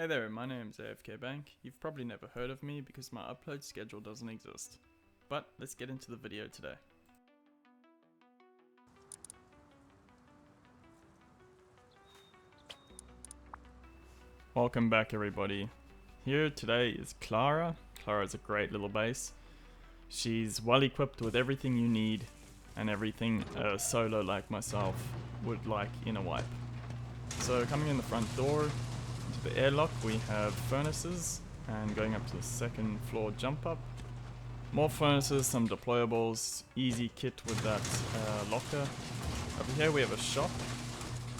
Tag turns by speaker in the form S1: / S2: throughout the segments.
S1: Hey there, my name's AFK Bank. You've probably never heard of me because my upload schedule doesn't exist. But let's get into the video today. Welcome back everybody. Here today is Clara. Clara is a great little base. She's well equipped with everything you need and everything a solo like myself would like in a wipe. So coming in the front door, to the airlock we have furnaces, and going up to the second floor jump up. More furnaces, some deployables, easy kit with that locker. Over here we have a shop,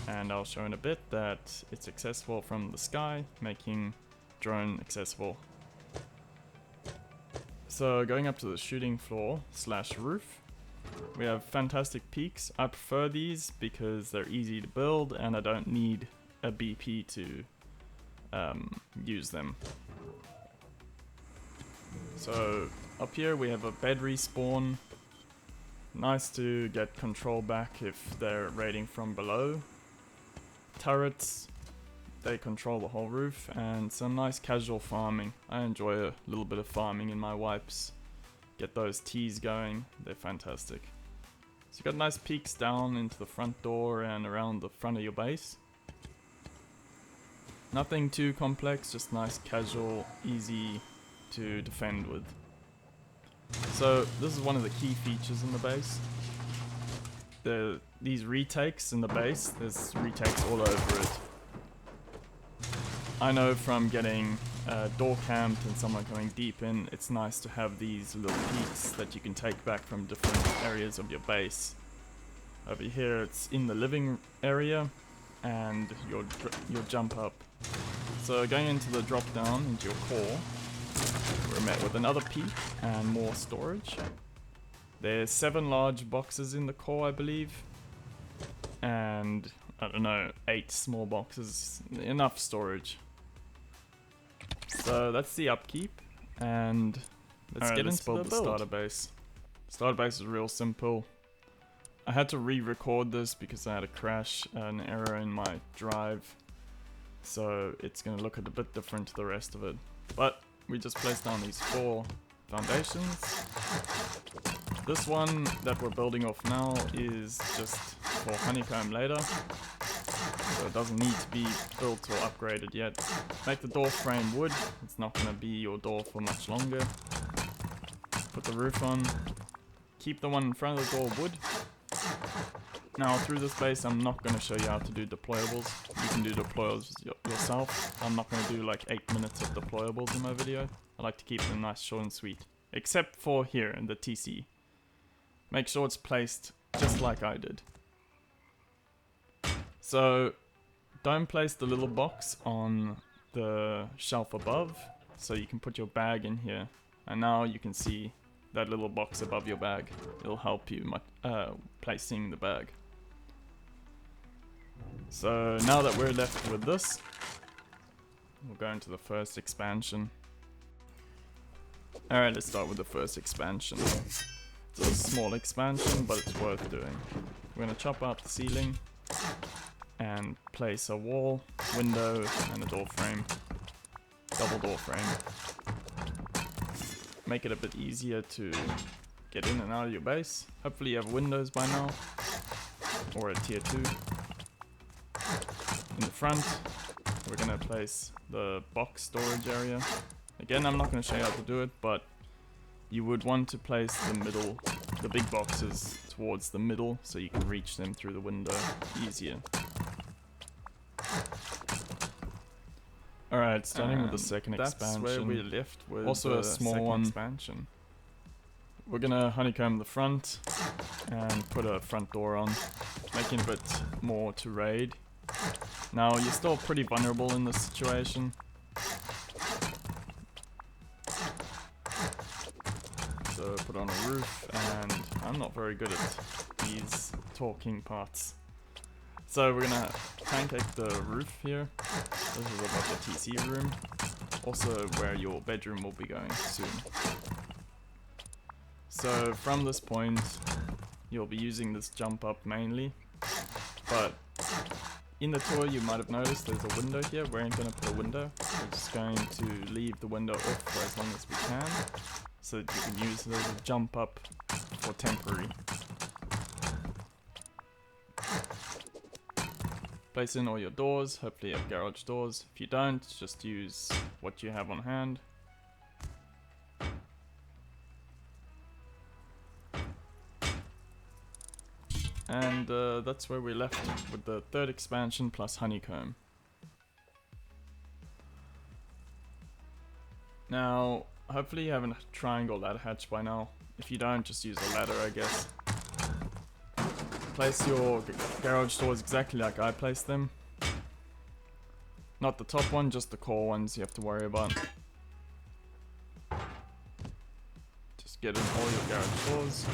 S1: and I'll show in a bit that it's accessible from the sky, making drone accessible. So going up to the shooting floor / roof, we have fantastic peaks. I prefer these because they're easy to build and I don't need a BP to use them. So up here we have a bed respawn. Nice to get control back if they're raiding from below. Turrets, they control the whole roof, and some nice casual farming. I enjoy a little bit of farming in my wipes. Get those teas going, they're fantastic. So you got nice peaks down into the front door and around the front of your base. Nothing too complex, just nice casual, easy to defend with. So this is one of the key features in the base. These retakes in the base, there's retakes all over it. I know from getting door camped and someone coming deep in, it's nice to have these little peaks that you can take back from different areas of your base. Over here it's in the living area and your jump up. So going into the drop down into your core, we're met with another peak and more storage. There's 7 large boxes in the core, I believe, and I don't know, 8 small boxes, enough storage. So that's the upkeep, and let's get into the starter base. Starter base is real simple. I had to re-record this because I had a crash, an error in my drive, so it's going to look a bit different to the rest of it. But we just placed down these 4 foundations. This one that we're building off now is just for honeycomb later, so it doesn't need to be built or upgraded yet. Make the door frame wood, it's not going to be your door for much longer. Put the roof on, keep the one in front of the door wood. Now through this base I'm not going to show you how to do deployables. You can do deployables yourself. I'm not going to do like 8 minutes of deployables in my video. I like to keep them nice, short and sweet. Except for here in the TC. Make sure it's placed just like I did. So don't place the little box on the shelf above, so you can put your bag in here. And now you can see that little box above your bag. It'll help you placing the bag. So now that we're left with this, we'll go into the first expansion. Alright, let's start with the first expansion. It's a small expansion, but it's worth doing. We're going to chop out the ceiling and place a wall, window, and a door frame. Double door frame. Make it a bit easier to get in and out of your base. Hopefully you have windows by now, or a tier 2. In the front, we're going to place the box storage area. Again, I'm not going to show you how to do it, but you would want to place the big boxes towards the middle so you can reach them through the window easier. Alright, starting with the second expansion. That's where we left with also a small one. Expansion. We're gonna honeycomb the front and put a front door on, making it a bit more to raid. Now you're still pretty vulnerable in this situation. So put on a roof, and I'm not very good at these talking parts. So we're gonna pancake the roof here. This is above the TC room, also where your bedroom will be going soon. So from this point, you'll be using this jump up mainly, but In the tour you might have noticed there's a window here. We ain't going to put a window. We're just going to leave the window off for as long as we can, so that you can use it as a jump up for temporary. Place in all your doors. Hopefully you have garage doors. If you don't, just use what you have on hand. And that's where we left with the third expansion plus honeycomb. Now, hopefully you have a triangle ladder hatch by now. If you don't, just use a ladder, I guess. Place your garage doors exactly like I placed them. Not the top one, just the core ones you have to worry about. Just get in all your garage doors.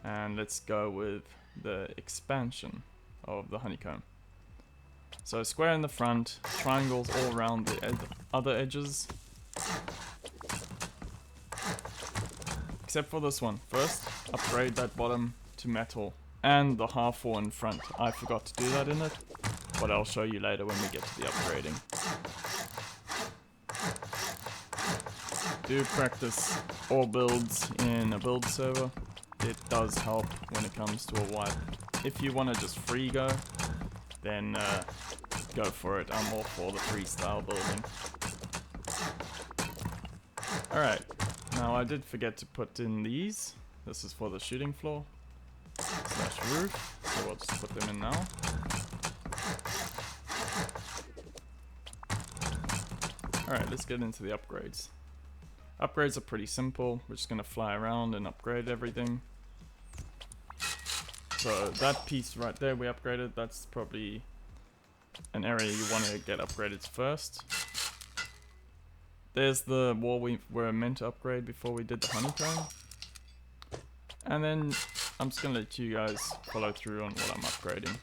S1: And let's go with the expansion of the honeycomb. So square in the front, triangles all around the other edges. Except for this one. First, upgrade that bottom to metal. And the half wall in front. I forgot to do that in it, but I'll show you later when we get to the upgrading. Do practice all builds in a build server. It does help when it comes to a wipe. If you want to just free go, then go for it. I'm all for the freestyle building. Alright, now I did forget to put in these. This is for the shooting floor / roof, so we'll just put them in now. Alright, let's get into the upgrades. Upgrades are pretty simple. We're just going to fly around and upgrade everything. So that piece right there we upgraded, that's probably an area you want to get upgraded first. There's the wall we were meant to upgrade before we did the honeycomb. And then I'm just going to let you guys follow through on what I'm upgrading.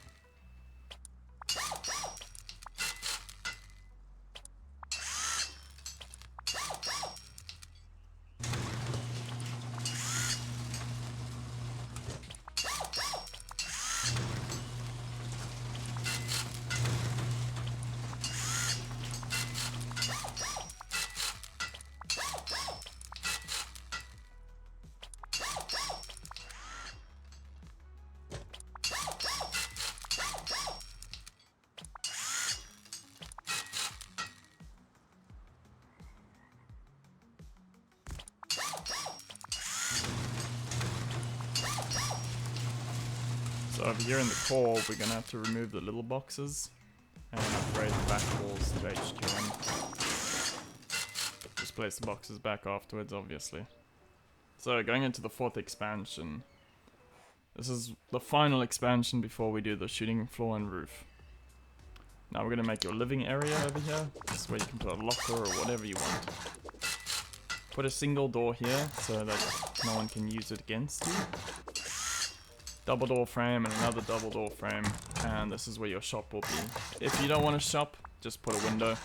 S1: So over here in the core, we're going to have to remove the little boxes and upgrade the back walls to HQM. Just place the boxes back afterwards, obviously. So going into the fourth expansion. This is the final expansion before we do the shooting floor and roof. Now we're going to make your living area over here. This is where you can put a locker or whatever you want. Put a single door here so that no one can use it against you. Double door frame and another double door frame, and this is where your shop will be. If you don't want a shop, just put a window.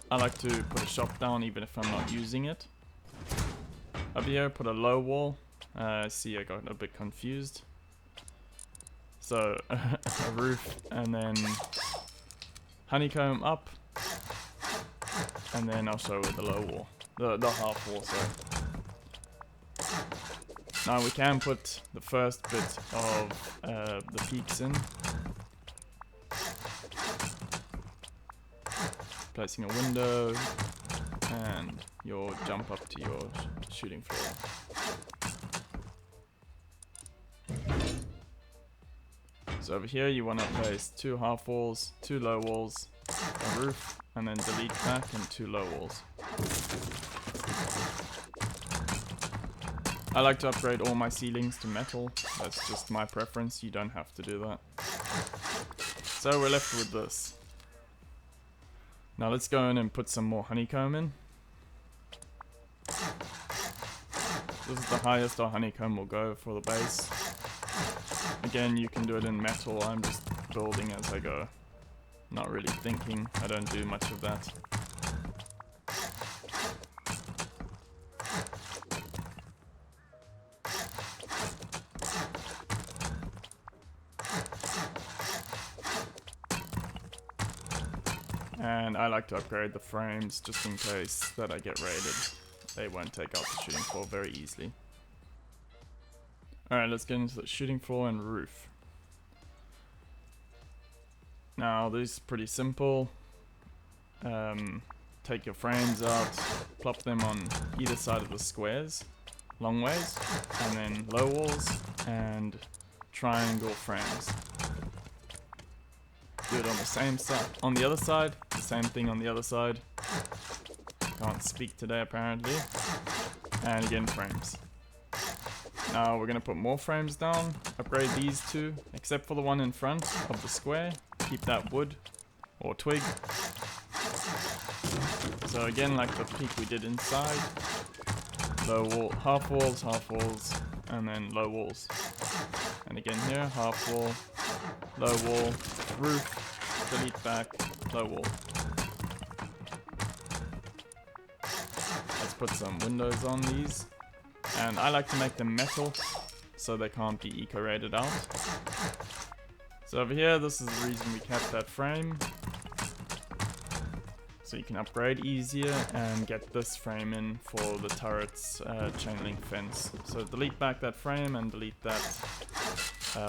S1: I like to put a shop down even if I'm not using it. Over here, put a low wall. See, I got a bit confused. So, a roof, and then honeycomb up, and then I'll show the low wall. The half wall, sorry. Now we can put the first bit of the peaks in. Placing a window and your jump up to your shooting floor. So over here you want to place 2 half walls, 2 low walls, a roof, and then delete back and 2 low walls. I like to upgrade all my ceilings to metal. That's just my preference. You don't have to do that. So we're left with this. Now let's go in and put some more honeycomb in. This is the highest our honeycomb will go for the base. Again, you can do it in metal. I'm just building as I go. Not really thinking. I don't do much of that. And I like to upgrade the frames just in case that I get raided. They won't take out the shooting floor very easily. Alright, let's get into the shooting floor and roof. Now, this is pretty simple. Take your frames out, plop them on either side of the squares, long ways, and then low walls and triangle frames. Do it on the same side, on the other side, the same thing on the other side. Can't speak today apparently. And again, frames. Now we're gonna put more frames down, upgrade these two, except for the one in front of the square. Keep that wood or twig. So again, like the peak we did inside, low wall, half walls, and then low walls. And again here, half wall, low wall, roof, delete back, low wall. Let's put some windows on these. And I like to make them metal, so they can't be eco-rated out. So over here, this is the reason we kept that frame. So you can upgrade easier and get this frame in for the turret's chain link fence. So delete back that frame and delete that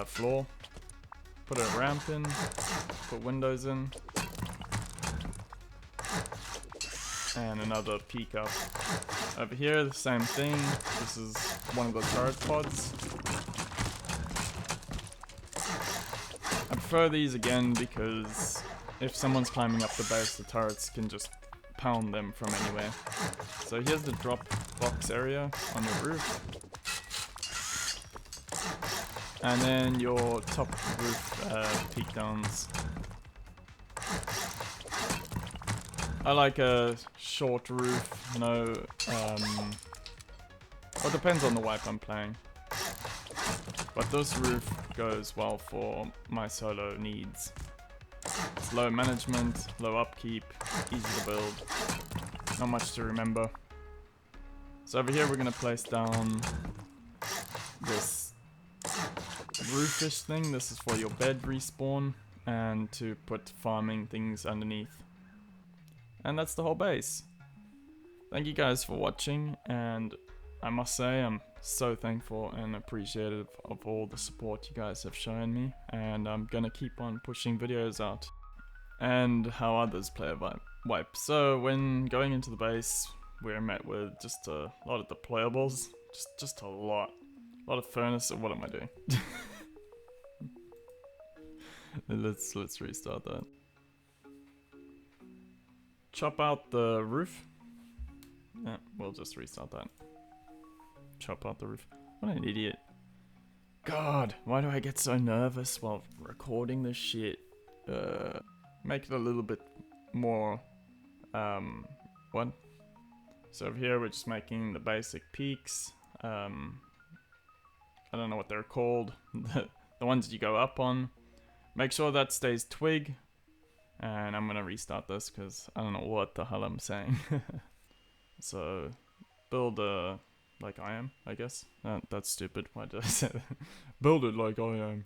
S1: floor. Put a ramp in, put windows in. And another peak up. Over here, the same thing. This is one of the turret pods. I prefer these again because if someone's climbing up the base, the turrets can just pound them from anywhere. So here's the drop box area on your roof. And then your top roof peak downs. I like a short roof, you know, well, it depends on the wipe I'm playing. But this roof goes well for my solo needs. It's low management, low upkeep, easy to build, not much to remember. So over here we're gonna place down this roofish thing. This is for your bed respawn and to put farming things underneath. And that's the whole base. Thank you guys for watching, and I must say I'm so thankful and appreciative of all the support you guys have shown me, and I'm gonna keep on pushing videos out. And how others play a wipe. So when going into the base, we're met with just a lot of deployables. Just a lot. A lot of furnace. What am I doing? Let's restart that. Chop out the roof. Yeah, we'll just restart that. Chop out the roof. What an idiot. God, why do I get so nervous while recording this shit? Make it a little bit more, what? So over here we're just making the basic peaks. I don't know what they're called. The ones you go up on. Make sure that stays twig. And I'm gonna restart this because I don't know what the hell I'm saying. So, build like I am, I guess. That's stupid. Why did I say that? Build it like I am.